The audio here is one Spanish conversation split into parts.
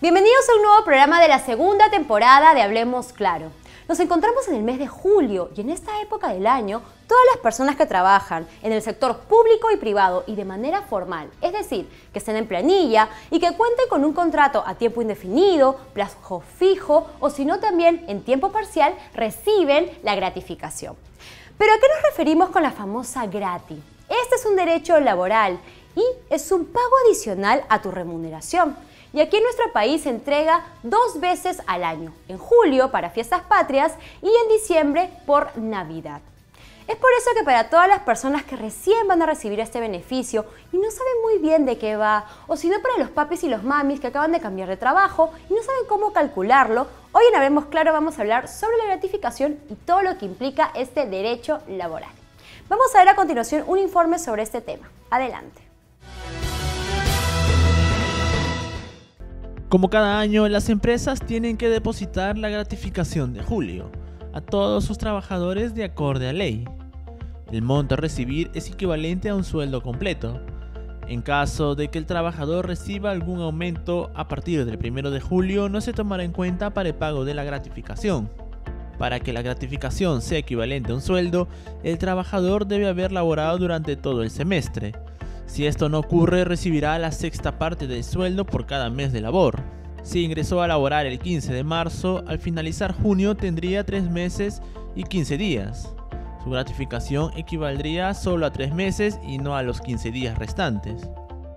Bienvenidos a un nuevo programa de la segunda temporada de Hablemos Claro. Nos encontramos en el mes de julio y en esta época del año, todas las personas que trabajan en el sector público y privado y de manera formal, es decir, que estén en planilla y que cuenten con un contrato a tiempo indefinido, plazo fijo o si no también en tiempo parcial, reciben la gratificación. ¿Pero a qué nos referimos con la famosa grati? Este es un derecho laboral y es un pago adicional a tu remuneración. Y aquí en nuestro país se entrega 2 veces al año, en julio para fiestas patrias y en diciembre por Navidad. Es por eso que para todas las personas que recién van a recibir este beneficio y no saben muy bien de qué va, o si no para los papis y los mamis que acaban de cambiar de trabajo y no saben cómo calcularlo, hoy en Hablemos Claro vamos a hablar sobre la gratificación y todo lo que implica este derecho laboral. Vamos a ver a continuación un informe sobre este tema. Adelante. Como cada año, las empresas tienen que depositar la gratificación de julio a todos sus trabajadores de acorde a ley. El monto a recibir es equivalente a un sueldo completo. En caso de que el trabajador reciba algún aumento a partir del 1 de julio, no se tomará en cuenta para el pago de la gratificación. Para que la gratificación sea equivalente a un sueldo, el trabajador debe haber laborado durante todo el semestre. Si esto no ocurre, recibirá la sexta parte del sueldo por cada mes de labor. Si ingresó a laborar el 15 de marzo, al finalizar junio tendría 3 meses y 15 días. Su gratificación equivaldría solo a 3 meses y no a los 15 días restantes.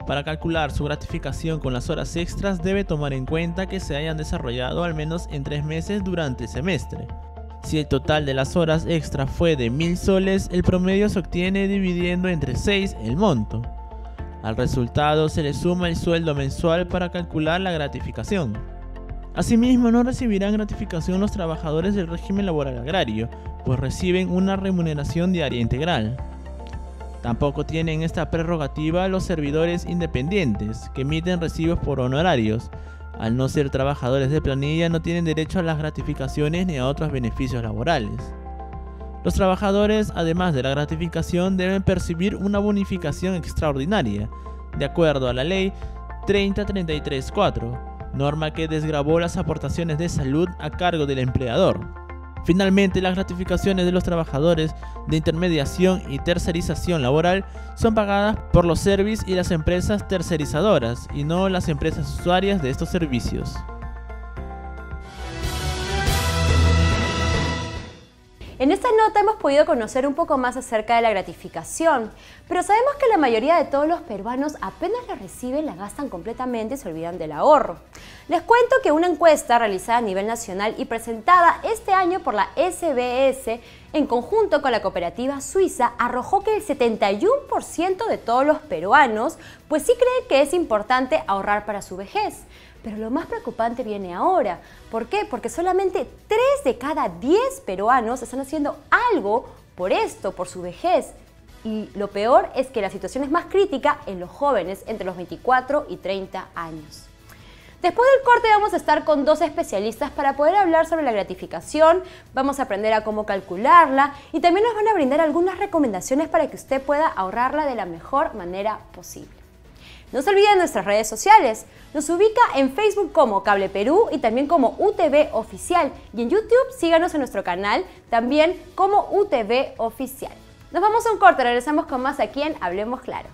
Para calcular su gratificación con las horas extras debe tomar en cuenta que se hayan desarrollado al menos en 3 meses durante el semestre. Si el total de las horas extra fue de 1000 soles, el promedio se obtiene dividiendo entre 6 el monto. Al resultado se le suma el sueldo mensual para calcular la gratificación. Asimismo, no recibirán gratificación los trabajadores del régimen laboral agrario, pues reciben una remuneración diaria integral. Tampoco tienen esta prerrogativa los servidores independientes, que emiten recibos por honorarios. Al no ser trabajadores de planilla, no tienen derecho a las gratificaciones ni a otros beneficios laborales. Los trabajadores, además de la gratificación, deben percibir una bonificación extraordinaria, de acuerdo a la ley 3033-4, norma que desgravó las aportaciones de salud a cargo del empleador. Finalmente, las gratificaciones de los trabajadores de intermediación y tercerización laboral son pagadas por los servicios y las empresas tercerizadoras, y no las empresas usuarias de estos servicios. En esta nota hemos podido conocer un poco más acerca de la gratificación, pero sabemos que la mayoría de todos los peruanos apenas la reciben, la gastan completamente y se olvidan del ahorro. Les cuento que una encuesta realizada a nivel nacional y presentada este año por la SBS en conjunto con la cooperativa suiza arrojó que el 71% de todos los peruanos pues sí creen que es importante ahorrar para su vejez. Pero lo más preocupante viene ahora. ¿Por qué? Porque solamente 3 de cada 10 peruanos están haciendo algo por esto, por su vejez. Y lo peor es que la situación es más crítica en los jóvenes entre los 24 y 30 años. Después del corte vamos a estar con 2 especialistas para poder hablar sobre la gratificación, vamos a aprender a cómo calcularla y también nos van a brindar algunas recomendaciones para que usted pueda ahorrarla de la mejor manera posible. No se olviden de nuestras redes sociales. Nos ubica en Facebook como Cable Perú y también como UTV Oficial. Y en YouTube síganos en nuestro canal también como UTV Oficial. Nos vamos a un corte, regresamos con más aquí en Hablemos Claro.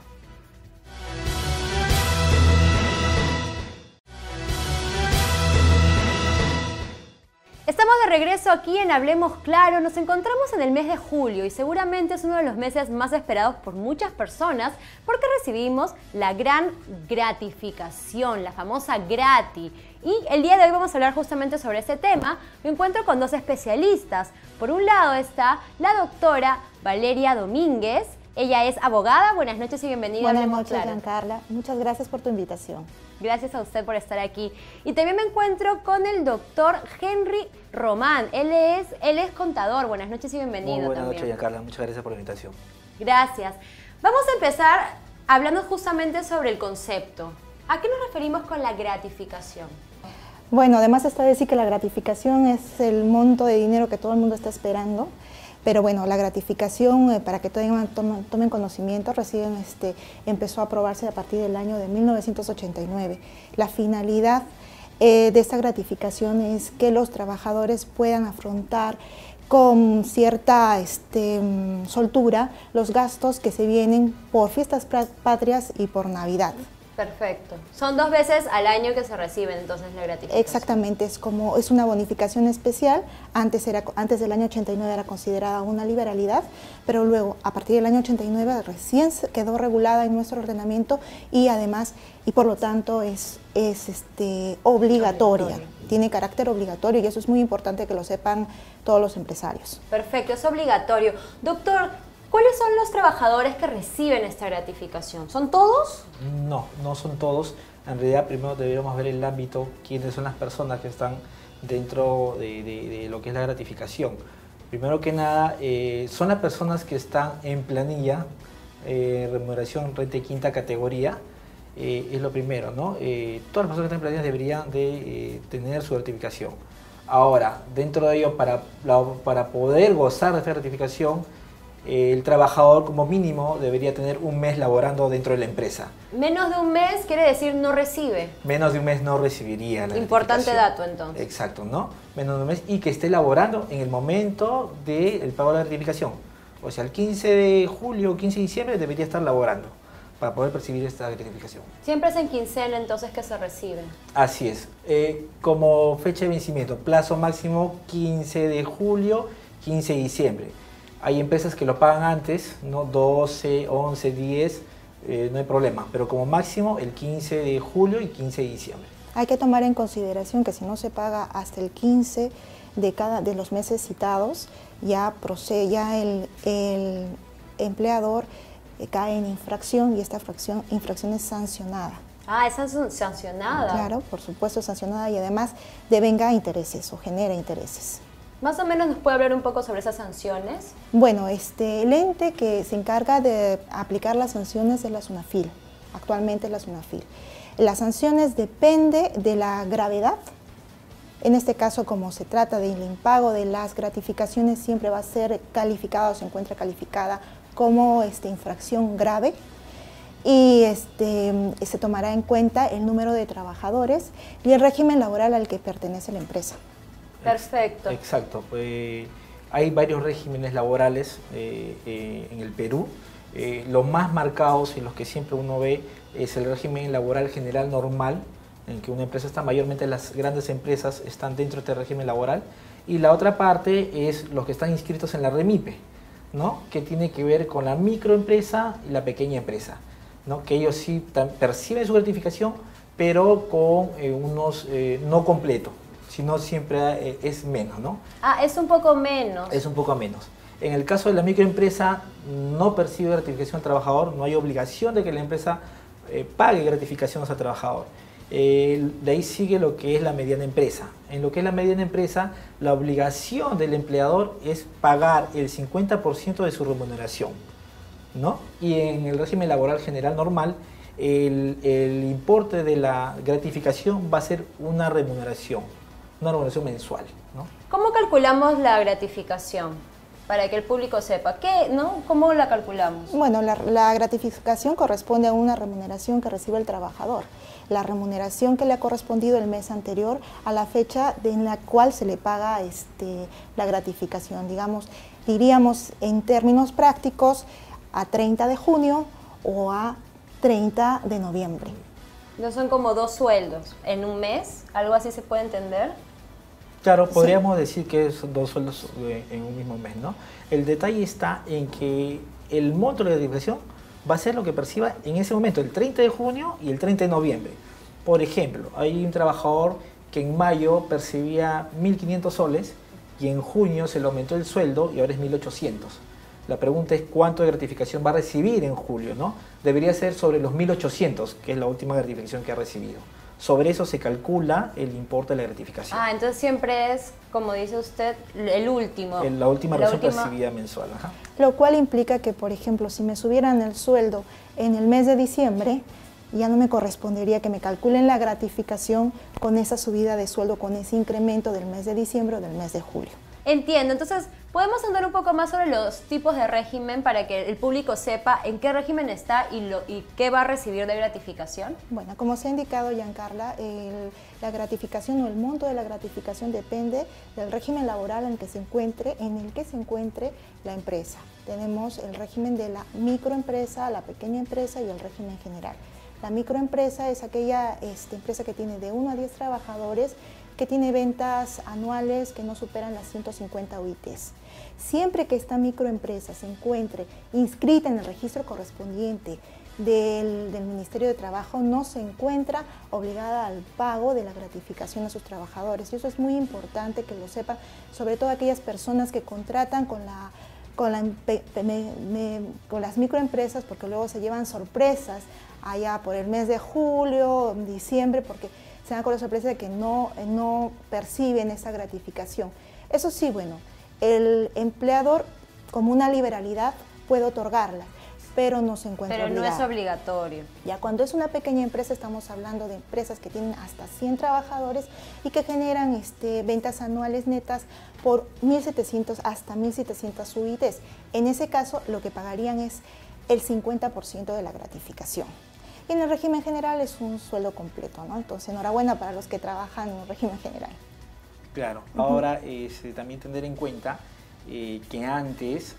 Estamos de regreso aquí en Hablemos Claro. Nos encontramos en el mes de julio y seguramente es uno de los meses más esperados por muchas personas porque recibimos la gran gratificación, la famosa grati. Y el día de hoy vamos a hablar justamente sobre este tema. Me encuentro con 2 especialistas. Por un lado está la doctora Valeria Domínguez. Ella es abogada. Buenas noches y bienvenida. Buenas noches, Giancarla. Muchas gracias por tu invitación. Gracias a usted por estar aquí. Y también me encuentro con el doctor Henry Román. Él es contador. Buenas noches y bienvenido. Muy buenas noches, Giancarla. Muchas gracias por la invitación. Gracias. Vamos a empezar hablando justamente sobre el concepto. ¿A qué nos referimos con la gratificación? Bueno, además está decir que la gratificación es el monto de dinero que todo el mundo está esperando. Pero bueno, la gratificación, para que tomen conocimiento, recién empezó a aprobarse a partir del año de 1989. La finalidad de esta gratificación es que los trabajadores puedan afrontar con cierta soltura los gastos que se vienen por fiestas patrias y por Navidad. Perfecto. Son 2 veces al año que se reciben entonces la gratificación. Exactamente, es una bonificación especial. Antes del año 89 era considerada una liberalidad, pero luego a partir del año 89 recién quedó regulada en nuestro ordenamiento y además, y por lo tanto es obligatoria. Tiene carácter obligatorio y eso es muy importante que lo sepan todos los empresarios. Perfecto, es obligatorio. Doctor, ¿cuáles son los trabajadores que reciben esta gratificación? ¿Son todos? No, no son todos. En realidad primero deberíamos ver el ámbito, quiénes son las personas que están dentro de lo que es la gratificación. Primero que nada, son las personas que están en planilla, remuneración renta de quinta categoría, es lo primero, ¿no? Todas las personas que están en planilla deberían de tener su gratificación. Ahora, dentro de ello, para poder gozar de esta gratificación, el trabajador como mínimo debería tener un mes laborando dentro de la empresa. Menos de un mes quiere decir no recibe. Menos de un mes no recibiría la Importante dato entonces. Exacto, ¿no? Menos de un mes y que esté laborando en el momento del pago de la gratificación. O sea, el 15 de julio o 15 de diciembre debería estar laborando para poder percibir esta gratificación. Siempre es en quincena entonces que se recibe. Así es. Como fecha de vencimiento, plazo máximo 15 de julio, 15 de diciembre. Hay empresas que lo pagan antes, ¿no? 12, 11, 10, no hay problema, pero como máximo el 15 de julio y 15 de diciembre. Hay que tomar en consideración que si no se paga hasta el 15 de los meses citados, ya el empleador cae en infracción y esta infracción es sancionada. Ah, esa es sancionada. Claro, por supuesto sancionada y además devenga intereses o genera intereses. Más o menos nos puede hablar un poco sobre esas sanciones. Bueno, el ente que se encarga de aplicar las sanciones es la SUNAFIL, actualmente la SUNAFIL. Las sanciones depende de la gravedad. En este caso, como se trata del impago de las gratificaciones, siempre va a ser calificada o se encuentra calificada como infracción grave y se tomará en cuenta el número de trabajadores y el régimen laboral al que pertenece la empresa. Perfecto. Exacto. Hay varios regímenes laborales en el Perú. Los más marcados y los que siempre uno ve es el régimen laboral general normal, en que una empresa está, mayormente las grandes empresas están dentro de este régimen laboral, y la otra parte es los que están inscritos en la REMIPE, ¿no? Que tiene que ver con la microempresa y la pequeña empresa, ¿no? Que ellos sí perciben su gratificación, pero con unos no completo, sino siempre es menos, ¿no? Ah, es un poco menos. Es un poco menos. En el caso de la microempresa, no percibe gratificación al trabajador, no hay obligación de que la empresa pague gratificaciones al trabajador. De ahí sigue lo que es la mediana empresa. En lo que es la mediana empresa, la obligación del empleador es pagar el 50% de su remuneración, ¿no? Y en el régimen laboral general normal, el importe de la gratificación va a ser una remuneración mensual, ¿no? ¿Cómo calculamos la gratificación? Para que el público sepa, ¿cómo la calculamos? Bueno, la gratificación corresponde a una remuneración que recibe el trabajador. La remuneración que le ha correspondido el mes anterior a la fecha en la cual se le paga la gratificación. Diríamos en términos prácticos a 30 de junio o a 30 de noviembre. ¿No son como 2 sueldos en un mes? ¿Algo así se puede entender? Claro, podríamos decir que son 2 sueldos en un mismo mes, ¿no? El detalle está en que el monto de la gratificación va a ser lo que perciba en ese momento, el 30 de junio y el 30 de noviembre. Por ejemplo, hay un trabajador que en mayo percibía 1.500 soles y en junio se le aumentó el sueldo y ahora es 1.800. La pregunta es cuánto de gratificación va a recibir en julio, ¿no? Debería ser sobre los 1.800, que es la última gratificación que ha recibido. Sobre eso se calcula el importe de la gratificación. Ah, entonces siempre es, como dice usted, el último. La última razón percibida mensual. Ajá. Lo cual implica que, por ejemplo, si me subieran el sueldo en el mes de diciembre, ya no me correspondería que me calculen la gratificación con esa subida de sueldo, con ese incremento del mes de diciembre o del mes de julio. Entiendo. Entonces, ¿Podemos andar un poco más sobre los tipos de régimen para que el público sepa en qué régimen está y qué va a recibir de gratificación? Bueno, como se ha indicado, Giancarla, la gratificación o el monto de la gratificación depende del régimen laboral en el que se encuentre la empresa. Tenemos el régimen de la microempresa, la pequeña empresa y el régimen general. La microempresa es aquella empresa que tiene de 1 a 10 trabajadores, que tiene ventas anuales que no superan las 150 UITs. Siempre que esta microempresa se encuentre inscrita en el registro correspondiente del Ministerio de Trabajo, no se encuentra obligada al pago de la gratificación a sus trabajadores. Y eso es muy importante que lo sepan, sobre todo aquellas personas que contratan con las microempresas, porque luego se llevan sorpresas allá por el mes de julio, diciembre, porque se dan con la sorpresa de que no perciben esa gratificación. Eso sí, bueno, el empleador, como una liberalidad, puede otorgarla, pero no se encuentra obligado. Pero no es obligatorio. Ya cuando es una pequeña empresa, estamos hablando de empresas que tienen hasta 100 trabajadores y que generan ventas anuales netas por 1.700 hasta 1.700 UITs. En ese caso, lo que pagarían es el 50% de la gratificación. Y en el régimen general es un sueldo completo, ¿no? Entonces, enhorabuena para los que trabajan en el régimen general. Claro, ahora también tener en cuenta que antes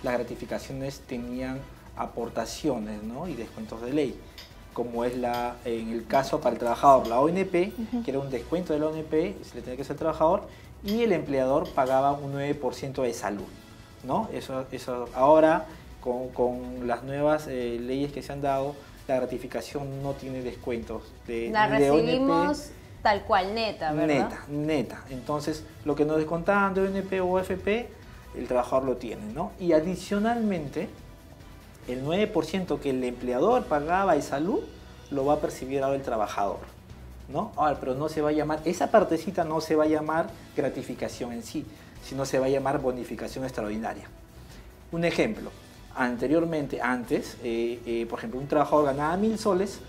las gratificaciones tenían aportaciones, ¿no? Y descuentos de ley, como es en el caso para el trabajador, la ONP, que era un descuento de la ONP, se le tenía que hacer al trabajador, y el empleador pagaba un 9% de salud, ¿no? Eso ahora, con las nuevas leyes que se han dado, la gratificación no tiene descuentos la recibimos ONP, tal cual, neta, ¿verdad? Neta. Entonces, lo que nos descontaban de ONP o OFP, el trabajador lo tiene, ¿no? Y adicionalmente, el 9% que el empleador pagaba de salud, lo va a percibir ahora el trabajador, ¿no? Ahora, pero no se va a llamar, esa partecita no se va a llamar gratificación en sí, sino se va a llamar bonificación extraordinaria. Un ejemplo. Anteriormente, por ejemplo, un trabajador ganaba 1.000 soles,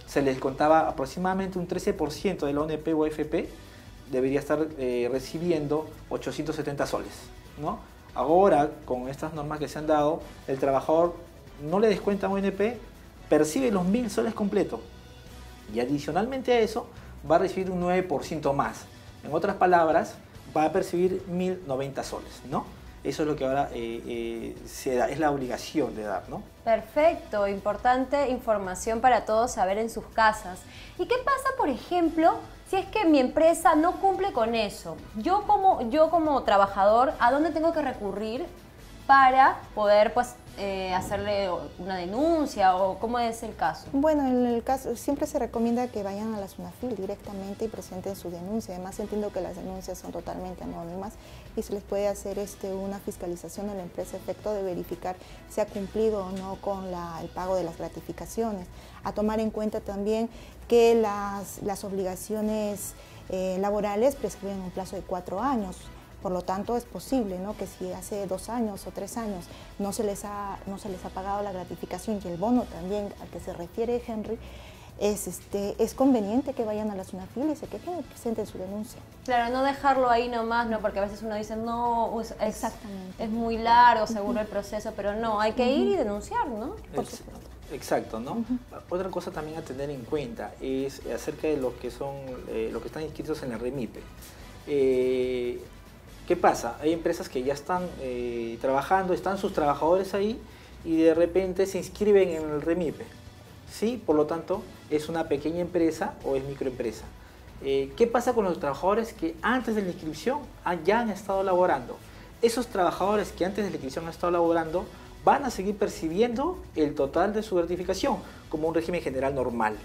se les contaba aproximadamente un 13% de la ONP o FP, debería estar recibiendo 870 soles, ¿no? Ahora, con estas normas que se han dado, el trabajador no le descuenta ONP, percibe los 1.000 soles completos y adicionalmente a eso va a recibir un 9% más. En otras palabras, va a percibir 1.090 soles, ¿no? Eso es lo que ahora se da, es la obligación de dar, ¿no? Perfecto, importante información para todos saber en sus casas. ¿Y qué pasa, por ejemplo, si es que mi empresa no cumple con eso? Yo como trabajador, ¿a dónde tengo que recurrir para poder hacerle una denuncia o cómo es el caso? Bueno, en el caso siempre se recomienda que vayan a la SUNAFIL directamente y presenten su denuncia. Además, entiendo que las denuncias son totalmente anónimas y se les puede hacer una fiscalización en la empresa a efecto de verificar si ha cumplido o no con el pago de las gratificaciones. A tomar en cuenta también que las obligaciones laborales prescriben un plazo de 4 años. Por lo tanto, es posible, ¿no?, que si hace 2 años o 3 años no se les ha pagado la gratificación y el bono también al que se refiere Henry, es conveniente que vayan a la SUNAFIL y se quejen y presenten su denuncia. Claro, no dejarlo ahí nomás, ¿no? Porque a veces uno dice, no, Exactamente. Es muy largo, seguro el proceso, pero no, hay que ir y denunciar, ¿no? Por supuesto. Exacto, ¿no? Otra cosa también a tener en cuenta es acerca de los que están inscritos en el REMIPE. ¿Qué pasa? Hay empresas que ya están trabajando, están sus trabajadores ahí y de repente se inscriben en el REMIPE, ¿sí? Por lo tanto, es una pequeña empresa o es microempresa. ¿Qué pasa con los trabajadores que antes de la inscripción ya han estado laborando? Esos trabajadores que antes de la inscripción han estado laborando van a seguir percibiendo el total de su gratificación como un régimen general normal.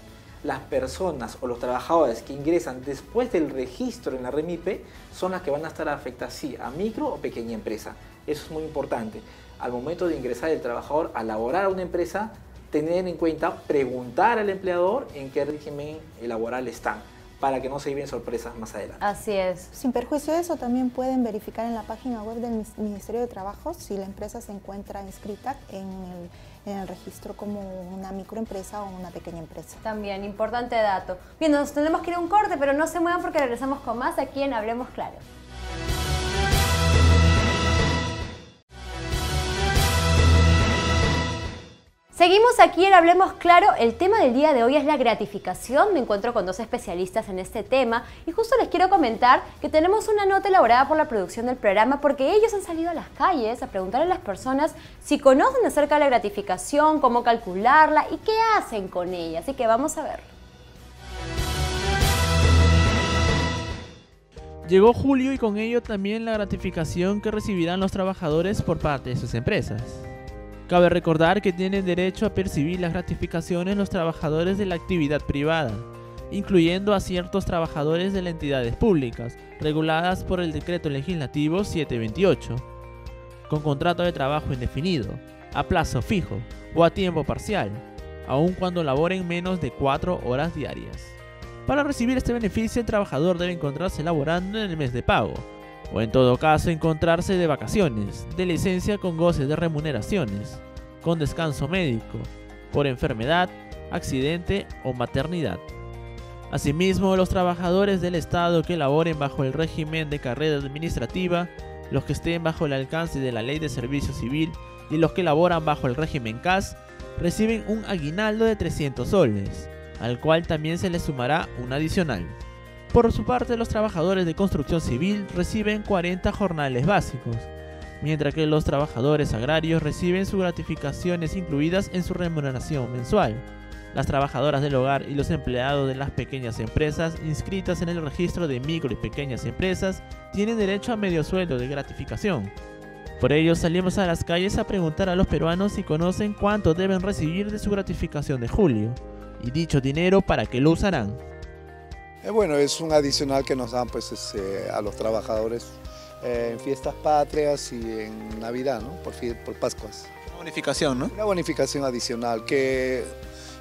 Las personas o los trabajadores que ingresan después del registro en la REMIPE son las que van a estar afectadas, sí, a micro o pequeña empresa. Eso es muy importante. Al momento de ingresar el trabajador a laborar a una empresa, tener en cuenta, preguntar al empleador en qué régimen laboral están, para que no se lleven sorpresas más adelante. Así es. Sin perjuicio de eso, también pueden verificar en la página web del Ministerio de Trabajo si la empresa se encuentra inscrita en el registro como una microempresa o una pequeña empresa. También, importante dato. Bien, nos tenemos que ir a un corte, pero no se muevan porque regresamos con más aquí en Hablemos Claro. Seguimos aquí en Hablemos Claro. El tema del día de hoy es la gratificación. Me encuentro con dos especialistas en este tema y justo les quiero comentar que tenemos una nota elaborada por la producción del programa porque ellos han salido a las calles a preguntar a las personas si conocen acerca de la gratificación, cómo calcularla y qué hacen con ella. Así que vamos a ver. Llegó julio y con ello también la gratificación que recibirán los trabajadores por parte de sus empresas. Cabe recordar que tienen derecho a percibir las gratificaciones los trabajadores de la actividad privada, incluyendo a ciertos trabajadores de las entidades públicas, reguladas por el Decreto Legislativo 728, con contrato de trabajo indefinido, a plazo fijo o a tiempo parcial, aun cuando laboren menos de 4 horas diarias. Para recibir este beneficio, el trabajador debe encontrarse laborando en el mes de pago, o en todo caso encontrarse de vacaciones, de licencia con goce de remuneraciones, con descanso médico, por enfermedad, accidente o maternidad. Asimismo, los trabajadores del Estado que laboren bajo el régimen de carrera administrativa, los que estén bajo el alcance de la Ley de Servicio Civil y los que laboran bajo el régimen CAS, reciben un aguinaldo de 300 soles, al cual también se les sumará un adicional. Por su parte, los trabajadores de construcción civil reciben 40 jornales básicos, mientras que los trabajadores agrarios reciben sus gratificaciones incluidas en su remuneración mensual. Las trabajadoras del hogar y los empleados de las pequeñas empresas inscritas en el registro de micro y pequeñas empresas tienen derecho a medio sueldo de gratificación. Por ello, salimos a las calles a preguntar a los peruanos si conocen cuánto deben recibir de su gratificación de julio, y dicho dinero para qué lo usarán. Bueno, es un adicional que nos dan pues, a los trabajadores en fiestas patrias y en Navidad, ¿no? Por Pascuas. Una bonificación, ¿no? Una bonificación adicional que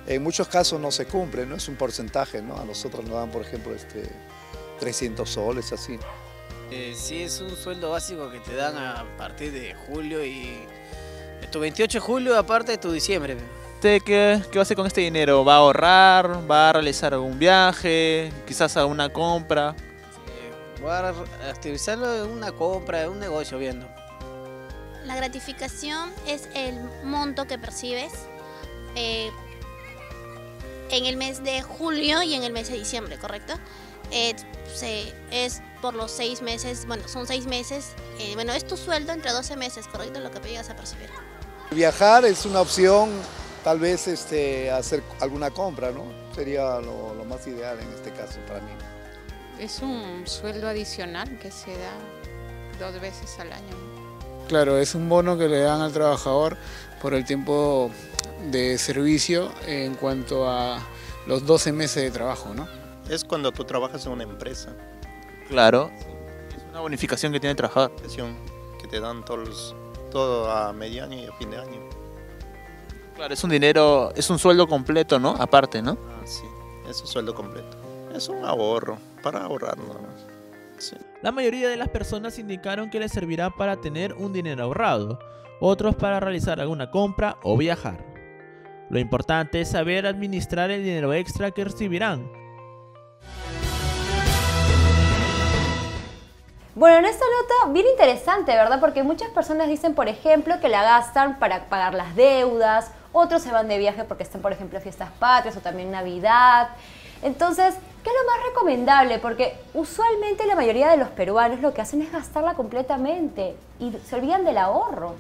en muchos casos no se cumple, ¿no? Es un porcentaje, ¿no? A nosotros nos dan, por ejemplo, 300 soles, así. Sí, es un sueldo básico que te dan a partir de julio y tu 28 de julio aparte de tu diciembre. ¿Usted qué va a hacer con este dinero? ¿Va a ahorrar? ¿Va a realizar algún viaje? ¿Quizás alguna compra? Voy a activizarlo en una compra, en un negocio viendo. La gratificación es el monto que percibes en el mes de julio y en el mes de diciembre, ¿correcto? Es por los 6 meses, bueno, son 6 meses, es tu sueldo entre 12 meses, ¿correcto? Lo que llegas a percibir. Viajar es una opción. Tal vez hacer alguna compra, ¿no? Sería lo más ideal en este caso para mí. Es un sueldo adicional que se da 2 veces al año. Claro, es un bono que le dan al trabajador por el tiempo de servicio en cuanto a los 12 meses de trabajo, ¿no? Es cuando tú trabajas en una empresa. Claro, es una bonificación que tiene el trabajador. Que te dan todo a medio año y a fin de año. Claro, es un dinero, es un sueldo completo, ¿no? Aparte, ¿no? Sí, es un sueldo completo. Es un ahorro, para ahorrar nada más. Sí. La mayoría de las personas indicaron que les servirá para tener un dinero ahorrado, otros para realizar alguna compra o viajar. Lo importante es saber administrar el dinero extra que recibirán. Bueno, en esta nota bien interesante, ¿verdad? Porque muchas personas dicen, por ejemplo, que la gastan para pagar las deudas, otros se van de viaje porque están, por ejemplo, fiestas patrias o también Navidad. Entonces, ¿qué es lo más recomendable? Porque usualmente la mayoría de los peruanos lo que hacen es gastarla completamente y se olvidan del ahorro.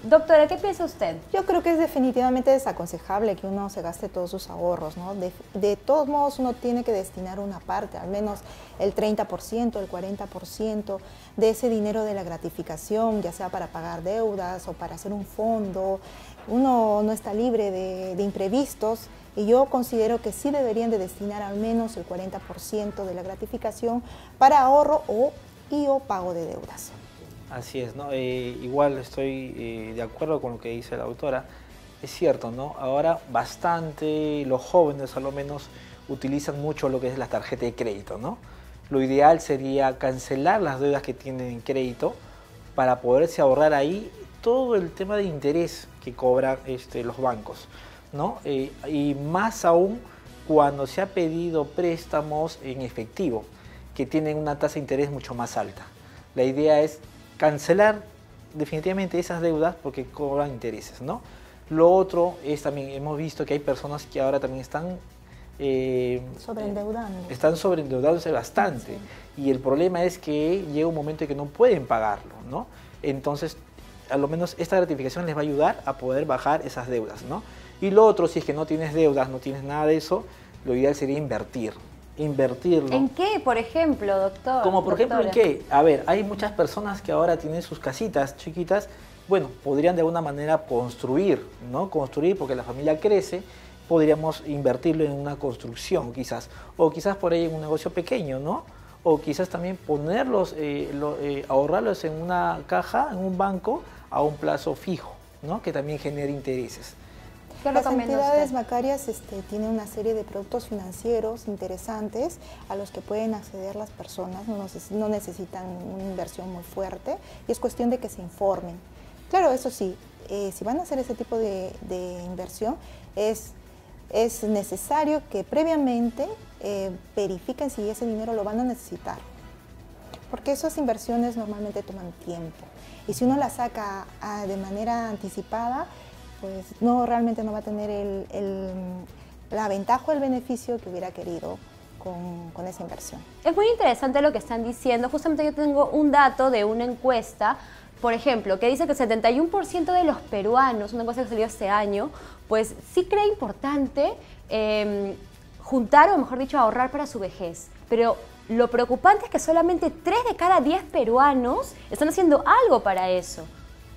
Doctora, ¿qué piensa usted? Yo creo que es definitivamente desaconsejable que uno se gaste todos sus ahorros, ¿no? De todos modos, uno tiene que destinar una parte, al menos el 30%, el 40% de ese dinero de la gratificación, ya sea para pagar deudas o para hacer un fondo. Uno no está libre de imprevistos y yo considero que sí deberían de destinar al menos el 40% de la gratificación para ahorro o pago de deudas. Así es, ¿no? Igual estoy de acuerdo con lo que dice la doctora. Es cierto, ¿no? Ahora bastante los jóvenes, al menos, utilizan mucho lo que es la tarjeta de crédito, ¿no? Lo ideal sería cancelar las deudas que tienen en crédito para poderse ahorrar ahí todo el tema de interés que cobran los bancos, ¿no? Y más aún cuando se ha pedido préstamos en efectivo, que tienen una tasa de interés mucho más alta. La idea es cancelar definitivamente esas deudas porque cobran intereses, ¿no? Lo otro es también, hemos visto que hay personas que ahora también están sobreendeudándose bastante, y el problema es que llega un momento en que no pueden pagarlo, ¿no? Entonces, a lo menos esta gratificación les va a ayudar a poder bajar esas deudas, ¿no? Y lo otro, si es que no tienes deudas, no tienes nada de eso, lo ideal sería invertirlo. ¿En qué, por ejemplo, doctor? Como por ejemplo, ¿en qué? A ver, hay muchas personas que ahora tienen sus casitas chiquitas, bueno, podrían de alguna manera construir, ¿no? Construir porque la familia crece, podríamos invertirlo en una construcción quizás, o quizás por ahí en un negocio pequeño, ¿no? O quizás también ponerlos, ahorrarlos en una caja, en un banco, a un plazo fijo, ¿no? Que también genere intereses. Las entidades bancarias tienen una serie de productos financieros interesantes a los que pueden acceder las personas, no necesitan una inversión muy fuerte y es cuestión de que se informen. Claro, eso sí, si van a hacer ese tipo de inversión, es necesario que previamente verifiquen si ese dinero lo van a necesitar, porque esas inversiones normalmente toman tiempo y si uno la saca de manera anticipada, pues realmente no va a tener la ventaja o el beneficio que hubiera querido con esa inversión. Es muy interesante lo que están diciendo. Justamente yo tengo un dato de una encuesta, por ejemplo, que dice que el 71% de los peruanos, una encuesta que salió este año, pues sí cree importante juntar, o mejor dicho, ahorrar para su vejez. Pero lo preocupante es que solamente 3 de cada 10 peruanos están haciendo algo para eso.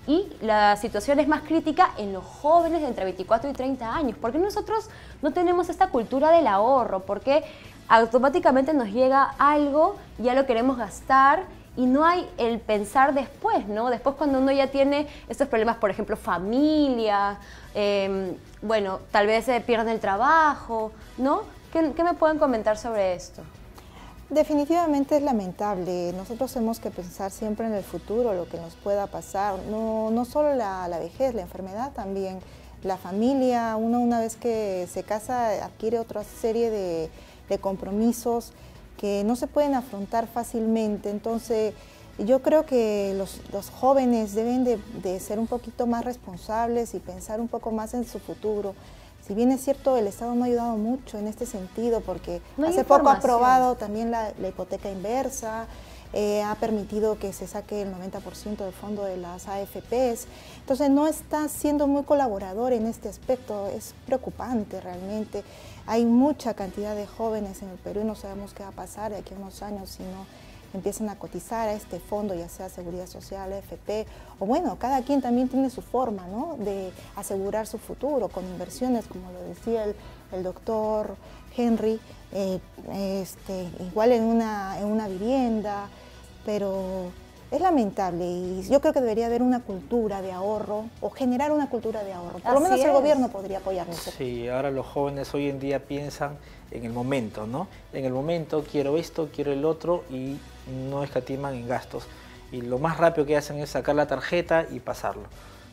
Y la situación es más crítica en los jóvenes de entre 24 y 30 años. ¿Por qué nosotros no tenemos esta cultura del ahorro? Porque automáticamente nos llega algo y ya lo queremos gastar y no hay el pensar después, ¿no? Después cuando uno ya tiene estos problemas, por ejemplo, familia, bueno, tal vez pierden el trabajo, ¿no? ¿Qué me pueden comentar sobre esto? Definitivamente es lamentable. Nosotros tenemos que pensar siempre en el futuro, lo que nos pueda pasar. No solo la vejez, la enfermedad también. La familia, uno una vez que se casa adquiere otra serie de compromisos que no se pueden afrontar fácilmente. Entonces, yo creo que los jóvenes deben de ser un poquito más responsables y pensar un poco más en su futuro. Si bien es cierto, el Estado no ha ayudado mucho en este sentido, porque hace poco ha aprobado también la hipoteca inversa, ha permitido que se saque el 90% del fondo de las AFPs. Entonces no está siendo muy colaborador en este aspecto, es preocupante realmente. Hay mucha cantidad de jóvenes en el Perú y no sabemos qué va a pasar de aquí a unos años si no empiezan a cotizar a este fondo, ya sea Seguridad Social, AFP, o bueno, cada quien también tiene su forma, ¿no?, de asegurar su futuro con inversiones, como lo decía el doctor Henry, igual en una vivienda, pero es lamentable y yo creo que debería haber una cultura de ahorro o generar una cultura de ahorro. Por lo menos el gobierno podría apoyarnos. Sí, ahora los jóvenes hoy en día piensan en el momento, ¿no? En el momento quiero esto, quiero el otro y no escatiman en gastos. Y lo más rápido que hacen es sacar la tarjeta y pasarlo,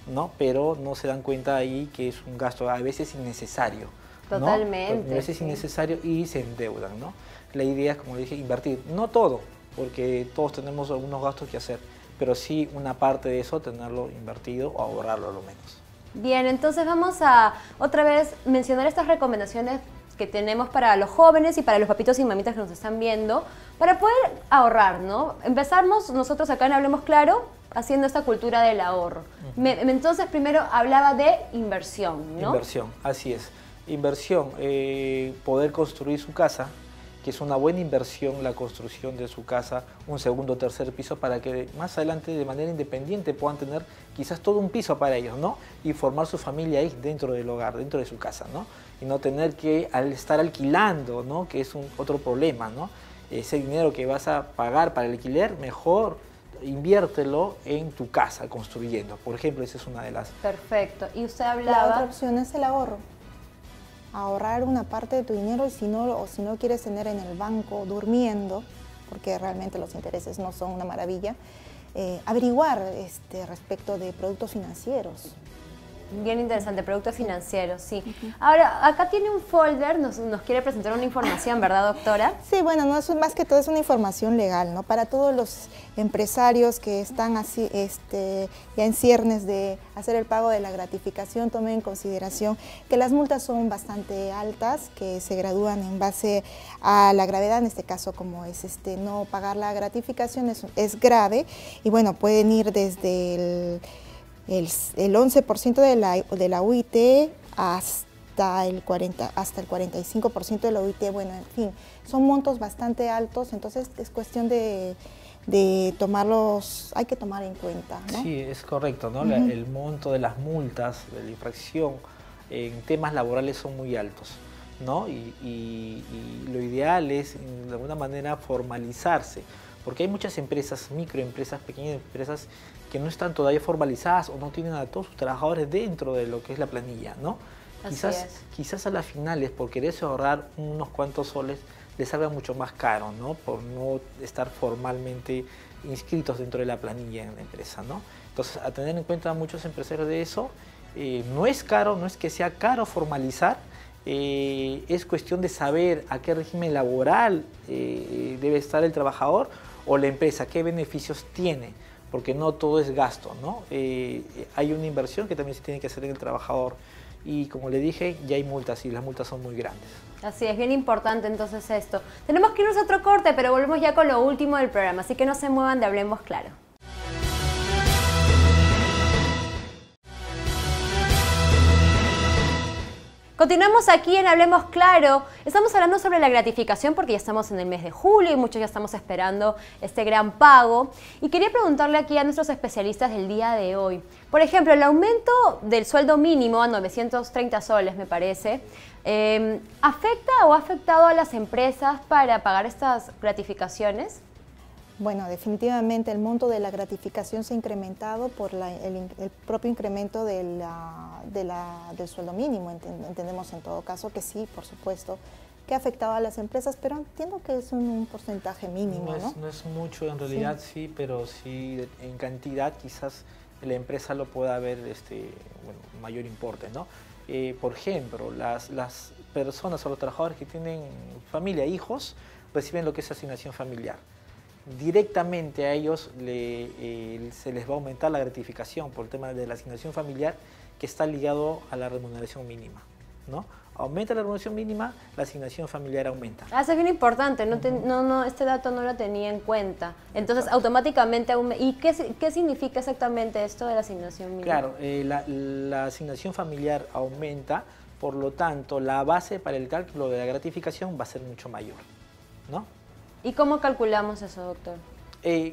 ¿no? Pero no se dan cuenta ahí que es un gasto a veces innecesario, ¿no? Totalmente. A veces innecesario y se endeudan, ¿no? La idea es, como dije, invertir. No todo, porque todos tenemos algunos gastos que hacer, pero sí una parte de eso tenerlo invertido o ahorrarlo a lo menos. Bien, entonces vamos a otra vez mencionar estas recomendaciones que tenemos para los jóvenes y para los papitos y mamitas que nos están viendo, para poder ahorrar, ¿no? Empezamos nosotros acá en Hablemos Claro haciendo esta cultura del ahorro. Entonces primero hablaba de inversión, ¿no? Inversión, así es. Inversión, poder construir su casa, que es una buena inversión la construcción de su casa, un segundo o tercer piso, para que más adelante de manera independiente puedan tener quizás todo un piso para ellos, ¿no? Y formar su familia ahí dentro del hogar, dentro de su casa, ¿no? Y no tener que estar alquilando, ¿no? Que es otro problema, ¿no? Ese dinero que vas a pagar para el alquiler, mejor inviértelo en tu casa construyendo. Por ejemplo, esa es una de las... Perfecto. Y usted hablaba... La otra opción es el ahorro. Ahorrar una parte de tu dinero y si no quieres tener en el banco durmiendo, porque realmente los intereses no son una maravilla, averiguar respecto de productos financieros. Bien interesante, productos financieros, sí. Ahora, acá tiene un folder, nos quiere presentar una información, ¿verdad, doctora? Sí, bueno, no es más que todo es una información legal, ¿no? Para todos los empresarios que están así, ya en ciernes de hacer el pago de la gratificación, tomen en consideración que las multas son bastante altas, que se gradúan en base a la gravedad, en este caso como es no pagar la gratificación es grave, y bueno, pueden ir desde el 11% de la UIT hasta el 45% de la UIT, bueno, en fin, son montos bastante altos, entonces es cuestión de tomarlos, hay que tomar en cuenta, ¿no? Sí, es correcto, ¿no? El monto de las multas, de la infracción en temas laborales son muy altos, ¿no? Y lo ideal es, de alguna manera, formalizarse, porque hay muchas empresas, microempresas, pequeñas empresas, que no están todavía formalizadas o no tienen a todos sus trabajadores dentro de lo que es la planilla, ¿no? Quizás a las finales, por quererse ahorrar unos cuantos soles, les salga mucho más caro, ¿no? Por no estar formalmente inscritos dentro de la planilla en la empresa, ¿no? Entonces, a tener en cuenta muchos empresarios de eso, no es caro, no es que sea caro formalizar, es cuestión de saber a qué régimen laboral debe estar el trabajador o la empresa, qué beneficios tiene, porque no todo es gasto, ¿no? Hay una inversión que también se tiene que hacer en el trabajador y, como le dije, ya hay multas y las multas son muy grandes. Así es, bien importante entonces esto. Tenemos que irnos a otro corte, pero volvemos ya con lo último del programa, así que no se muevan de Hablemos Claro. Continuamos aquí en Hablemos Claro. Estamos hablando sobre la gratificación porque ya estamos en el mes de julio y muchos ya estamos esperando este gran pago. Y quería preguntarle aquí a nuestros especialistas del día de hoy. Por ejemplo, el aumento del sueldo mínimo a 930 soles, me parece, ¿afecta o ha afectado a las empresas para pagar estas gratificaciones? Bueno, definitivamente el monto de la gratificación se ha incrementado por el propio incremento del sueldo mínimo. Entendemos en todo caso que sí, por supuesto, que ha afectado a las empresas, pero entiendo que es un porcentaje mínimo, ¿no? No es mucho en realidad, sí, pero sí en cantidad quizás la empresa lo pueda ver mayor importe, ¿no? Por ejemplo, las personas o los trabajadores que tienen familia, hijos, reciben lo que es asignación familiar. Directamente a ellos se les va a aumentar la gratificación por el tema de la asignación familiar, que está ligado a la remuneración mínima, ¿no? Aumenta la remuneración mínima, la asignación familiar aumenta. Eso es bien importante, este dato no lo tenía en cuenta. Entonces, automáticamente ¿Y qué significa exactamente esto de la asignación mínima? Claro, la asignación familiar aumenta, por lo tanto, la base para el cálculo de la gratificación va a ser mucho mayor, ¿no? ¿Y cómo calculamos eso, doctor?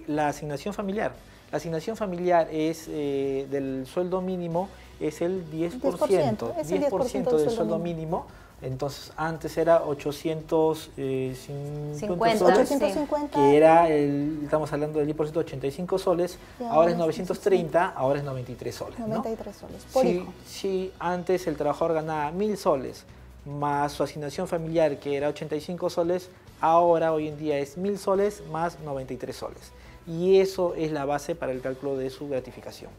La asignación familiar. La asignación familiar es del sueldo mínimo, es el 10%. Es el 10% del sueldo mínimo. Entonces, antes era 850 soles, que era, estamos hablando del 10%, 85 soles, ahora es 930, ahora es 93 soles. 93 soles, por hijo. Si antes el trabajador ganaba 1000 soles, más su asignación familiar, que era 85 soles, ahora hoy en día es 1000 soles más 93 soles. Y eso es la base para el cálculo de su gratificación.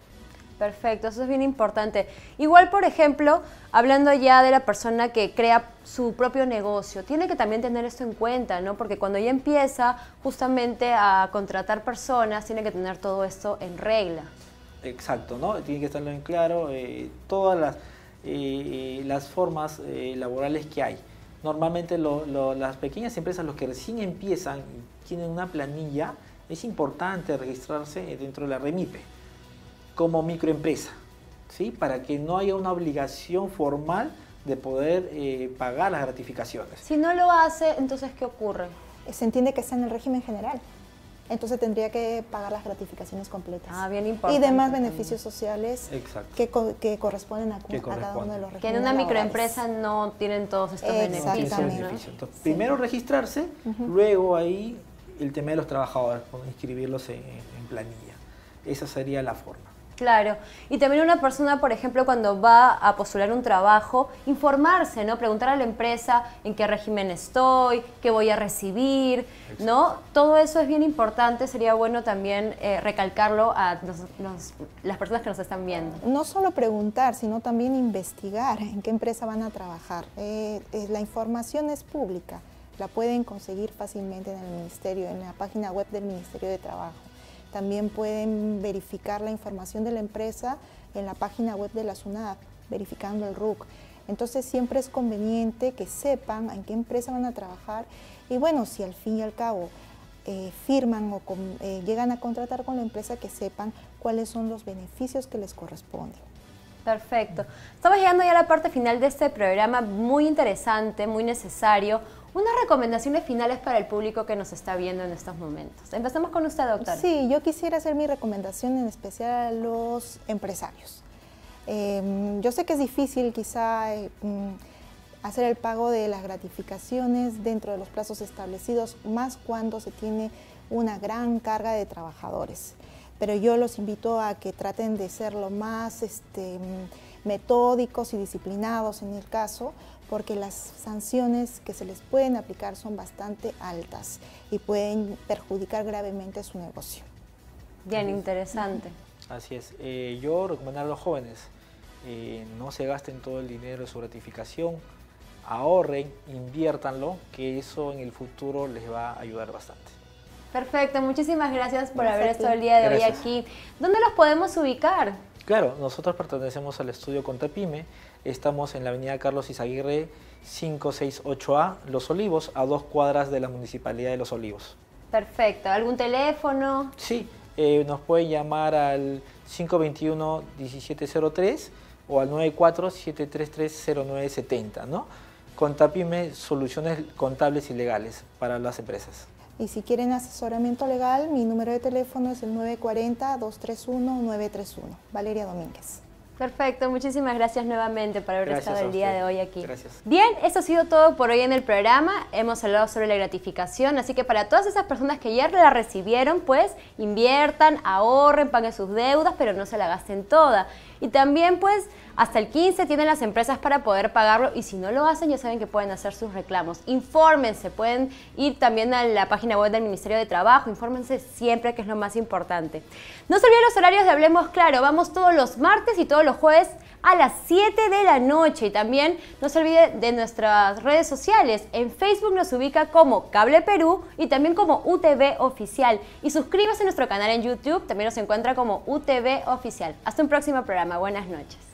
Perfecto, eso es bien importante. Igual, por ejemplo, hablando ya de la persona que crea su propio negocio, tiene que también tener esto en cuenta, ¿no? Porque cuando ya empieza justamente a contratar personas, tiene que tener todo esto en regla. Exacto, ¿no? Tiene que estarlo en claro, todas las formas laborales que hay. Normalmente las pequeñas empresas, los que recién empiezan y tienen una planilla, es importante registrarse dentro de la REMIPE como microempresa, ¿sí? Para que no haya una obligación formal de poder pagar las gratificaciones. Si no lo hace, entonces, ¿qué ocurre? Se entiende que está en el régimen general. Entonces tendría que pagar las gratificaciones completas. Bien importante. Y demás beneficios sociales que corresponden a cada uno de los regímenes. Que en una microempresa no tienen todos estos beneficios. Entonces, primero registrarse, luego ahí el tema de los trabajadores, inscribirlos en planilla. Esa sería la forma. Claro, y también una persona, por ejemplo, cuando va a postular un trabajo, informarse, ¿no? Preguntar a la empresa en qué régimen estoy, qué voy a recibir, ¿no? Todo eso es bien importante, sería bueno también recalcarlo a las personas que nos están viendo. No solo preguntar, sino también investigar en qué empresa van a trabajar. La información es pública, la pueden conseguir fácilmente en el Ministerio, en la página web del Ministerio de Trabajo. También pueden verificar la información de la empresa en la página web de la SUNAT, verificando el RUC. Entonces siempre es conveniente que sepan en qué empresa van a trabajar y bueno, si al fin y al cabo firman o llegan a contratar con la empresa, que sepan cuáles son los beneficios que les corresponden. Perfecto. Estamos llegando ya a la parte final de este programa, muy interesante, muy necesario. Unas recomendaciones finales para el público que nos está viendo en estos momentos. Empezamos con usted, doctora. Sí, yo quisiera hacer mi recomendación en especial a los empresarios. Yo sé que es difícil quizá hacer el pago de las gratificaciones dentro de los plazos establecidos, más cuando se tiene una gran carga de trabajadores. Pero yo los invito a que traten de ser lo más metódicos y disciplinados en el caso, porque las sanciones que se les pueden aplicar son bastante altas y pueden perjudicar gravemente su negocio. Bien, interesante. Así es. Yo recomendar a los jóvenes, no se gasten todo el dinero de su gratificación, ahorren, inviértanlo, que eso en el futuro les va a ayudar bastante. Perfecto, muchísimas gracias por haber estado el día de hoy aquí. ¿Dónde los podemos ubicar? Claro, nosotros pertenecemos al estudio Contapyme, estamos en la avenida Carlos Izaguirre 568A, Los Olivos, a 2 cuadras de la Municipalidad de Los Olivos. Perfecto, ¿algún teléfono? Sí, nos pueden llamar al 521-1703 o al 94-733-0970, ¿no? Contapyme, soluciones contables y legales para las empresas. Y si quieren asesoramiento legal, mi número de teléfono es el 940-231-931. Valeria Domínguez. Perfecto, muchísimas gracias nuevamente por haber estado el día de hoy aquí. Gracias. Bien, eso ha sido todo por hoy en el programa. Hemos hablado sobre la gratificación, así que para todas esas personas que ya la recibieron, pues inviertan, ahorren, paguen sus deudas, pero no se la gasten toda. Y también pues hasta el 15 tienen las empresas para poder pagarlo y si no lo hacen ya saben que pueden hacer sus reclamos. Infórmense, pueden ir también a la página web del Ministerio de Trabajo, infórmense siempre, que es lo más importante. No se olviden los horarios de Hablemos Claro, vamos todos los martes y todos los jueves a las 7 de la noche. Y también no se olvide de nuestras redes sociales. En Facebook nos ubica como Cable Perú y también como UTV Oficial. Y suscríbase a nuestro canal en YouTube, también nos encuentra como UTV Oficial. Hasta un próximo programa. Buenas noches.